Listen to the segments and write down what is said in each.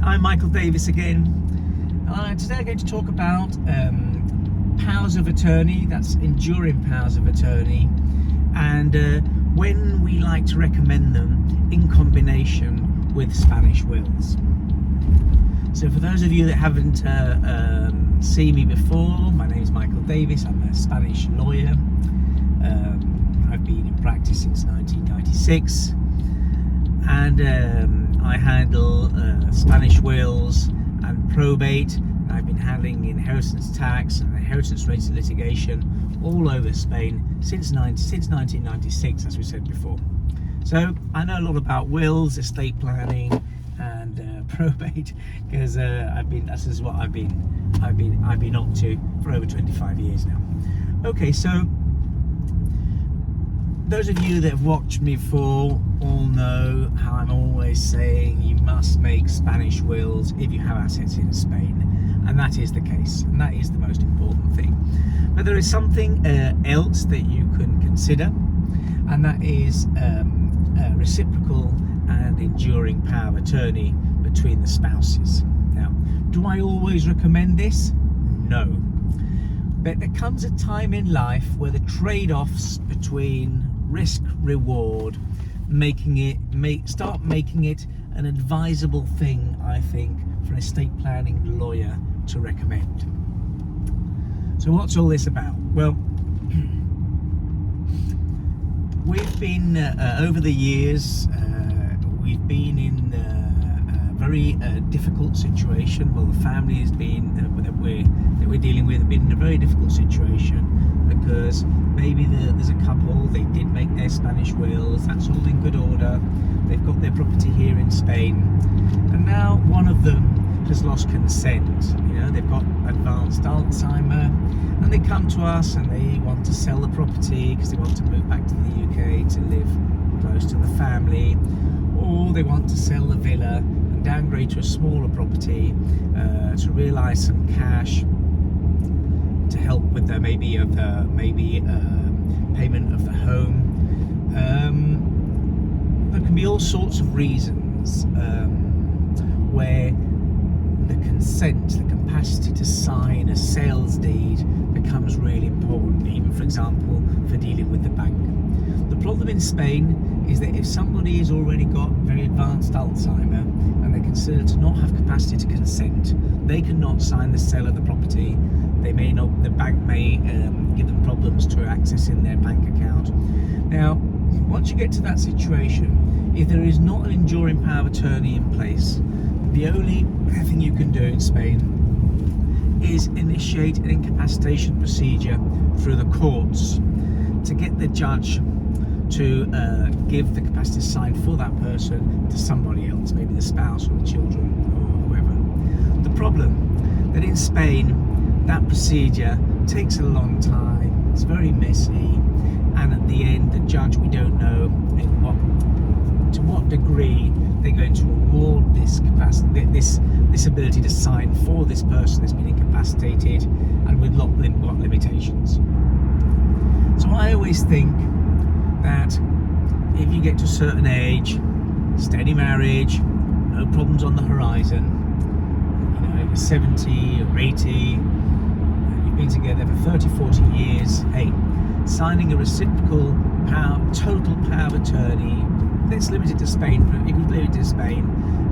I'm Michael Davis again. Today I'm going to talk about powers of attorney, that's enduring powers of attorney, and when we like to recommend them in combination with Spanish wills. So for those of you that haven't seen me before, my name is Michael Davis. I'm a Spanish lawyer. I've been in practice since 1996, and I handle Spanish wills and probate. I've been handling inheritance tax and inheritance-related litigation all over Spain since 1996, as we said before. So I know a lot about wills, estate planning, and probate, because this is what I've been up to for over 25 years now. Okay, so those of you that have watched me before all know how I'm always saying you must make Spanish wills if you have assets in Spain, and that is the case, and that is the most important thing. But there is something else that you can consider, and that is reciprocal and enduring power of attorney between the spouses. Now, do I always recommend this? No. But there comes a time in life where the trade-offs between risk reward start making it an advisable thing, I think, for an estate planning lawyer to recommend. So what's all this about? Well, we've been over the years we've been in a very difficult situation. Well, the family has been that we're dealing with have been in a very difficult situation, because maybe there's a couple, they did make their Spanish wills, that's all in good order, they've got their property here in Spain, and now one of them has lost consent. You know, they've got advanced Alzheimer, and they come to us and they want to sell the property because they want to move back to the UK to live close to the family, or they want to sell the villa and downgrade to a smaller property to realise some cash to help with the payment of the home. There can be all sorts of reasons where the consent, the capacity to sign a sales deed becomes really important, even for example for dealing with the bank. The problem in Spain is that if somebody has already got very advanced Alzheimer and they're considered to not have capacity to consent, they cannot sign the sale of the property. The bank may give them problems to accessing their bank account. Now, once you get to that situation, if there is not an enduring power of attorney in place, the only thing you can do in Spain is initiate an incapacitation procedure through the courts to get the judge to give the capacity to sign for that person to somebody else, maybe the spouse or the children or whoever. The problem that in Spain that procedure takes a long time, it's very messy, and at the end the judge, we don't know to what degree they're going to reward this capacity, this ability to sign for this person that's been incapacitated and with what limitations. So I always think that if you get to a certain age, steady marriage, no problems on the horizon, you know, you're 70 or 80, you've been together for 30, 40 years, hey, signing a reciprocal total power of attorney that's limited to Spain,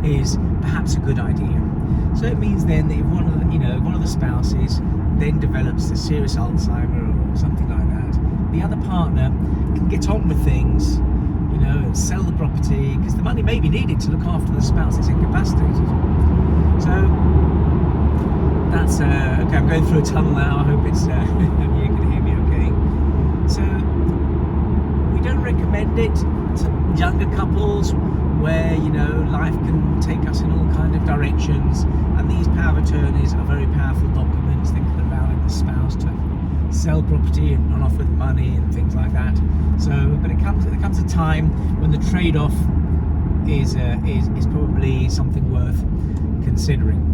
is perhaps a good idea. So it means then that if one of the spouses then develops a serious Alzheimer or something like that, the other partner can get on with things, you know, and sell the property, because the money may be needed to look after the spouse that's incapacitated. So that's okay. I'm going through a tunnel now. I hope it's you can hear me okay. So we don't recommend it to younger couples where, you know, life can take us in all kind of directions, and these power of attorneys are very powerful documents that can allow the spouse to sell property and run off with money and things like that. So, but there comes a time when the trade-off is probably something worth considering.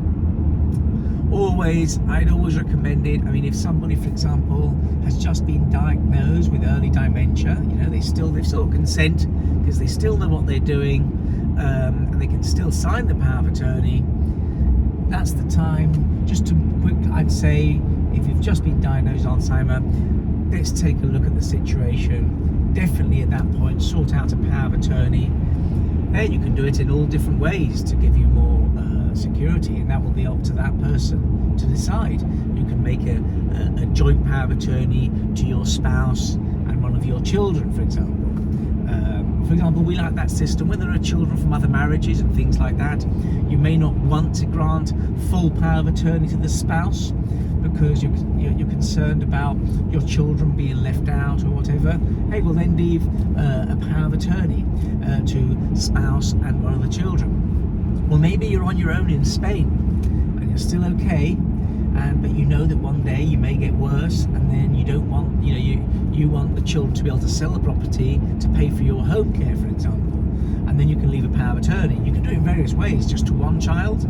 I'd always recommend it. I mean, if somebody, for example, has just been diagnosed with early dementia, you know, they've still got consent because they still know what they're doing, and they can still sign the power of attorney. that's the time. Just to quick, I'd say, if you've just been diagnosed Alzheimer, let's take a look at the situation. Definitely at that point, sort out a power of attorney. And you can do it in all different ways to give you more security, and that will be up to that person to decide. You can make a joint power of attorney to your spouse and one of your children, for example. We like that system when there are children from other marriages and things like that. You may not want to grant full power of attorney to the spouse because you're concerned about your children being left out or whatever. Hey, well then leave a power of attorney to spouse and one of the children. Well, maybe you're on your own in Spain and you're still okay, but you know that one day you may get worse, and then you don't want, you want the children to be able to sell the property to pay for your home care, for example, and then you can leave a power of attorney. You can do it in various ways, just to one child,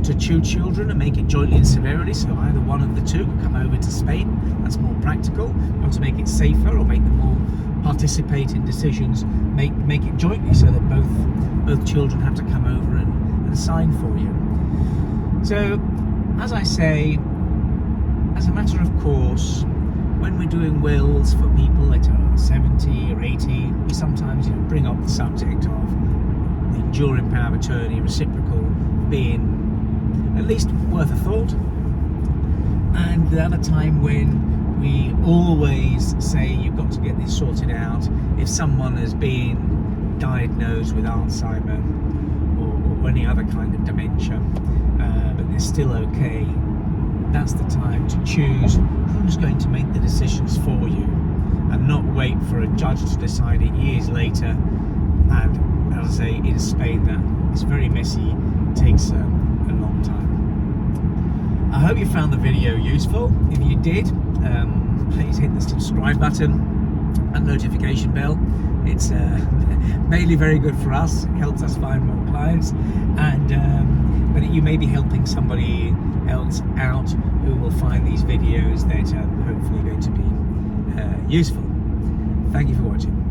to 2 children, and make it jointly and severally, so either one of the 2 can come over to Spain. That's more practical. You want to make it safer or make them more participate in decisions, make it jointly so that both children have to come over and sign for you. So, as I say, as a matter of course, when we're doing wills for people that are 70 or 80, we sometimes bring up the subject of the enduring power of attorney, reciprocal, being at least worth a thought. And the other time when we always say you've got to get this sorted out if someone has been diagnosed with Alzheimer or any other kind of dementia, but they're still okay, that's the time to choose who's going to make the decisions for you and not wait for a judge to decide it years later. And as I say, in Spain, that it's very messy, takes a long time. I hope you found the video useful. If you did, please hit the subscribe button and notification bell. It's mainly very good for us. It helps us find more clients, and but you may be helping somebody else out who will find these videos that are hopefully going to be useful. Thank you for watching.